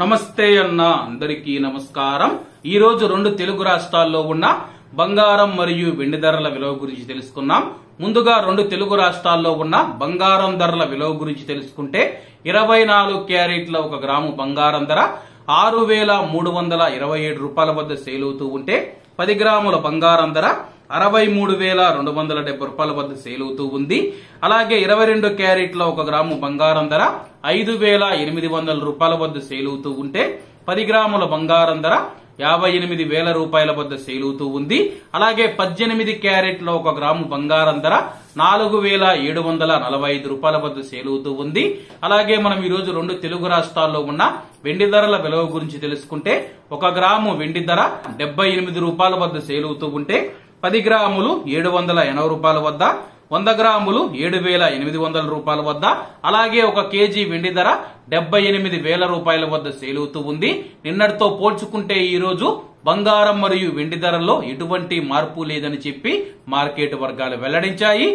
నమస్తే అన్న అందరికీ నమస్కారం। ఈ రోజు రెండు తెలుగు రాష్ట్రాల్లో ఉన్న బంగారం మరియు వెండి ధరల విలువ గురించి తెలుసుకున్నాం। ముందుగా రెండు తెలుగు రాష్ట్రాల్లో ఉన్న బంగారం ధరల విలువ గురించి తెలుసుకుంటే 24 క్యారెట్ల 1 గ్రాము బంగారం ధర 6327 రూపాయల వద్ద సేల్ అవుతూ ఉంటే 10 గ్రాముల బంగారం ధర 63,270 రూపాయల వద్ద సేల్ అవుతూ ఉంది। అలాగే 22 క్యారెట్ల 1 గ్రాము బంగారం ధర 5,800 రూపాయల వద్ద సేల్ అవుతూ ఉంటే 10 గ్రాముల బంగారం ధర 58,000 రూపాయల వద్ద సేల్ అవుతూ ఉంది। అలాగే 18 క్యారెట్ల 1 గ్రాము బంగారం ధర 4,745 రూపాయల వద్ద సేల్ అవుతూ ఉంది। అలాగే మనం ఈ రోజు రెండు తెలుగు రాష్ట్రాల్లో ఉన్న వెండి ధరల విలువ గురించి తెలుసుకుంటే 1 గ్రాము వెండి ధర 78 రూపాయల వద్ద సేల్ అవుతూ ఉంటే 10 గ్రాములు 780 రూపాయల వద్ద, 100 గ్రాములు 7,800 రూపాయల వద్ద, అలాగే 1 కేజీ వెండి ధర 78,000 రూపాయల వద్ద సేల్ అవుతూ ఉంది। నిన్నటితో పోల్చుకుంటే ఈ రోజు బంగారం మరియు వెండి ధరల్లో ఎటువంటి మార్పు లేదని చెప్పి మార్కెట్ వర్గాలు వెల్లడించాయి।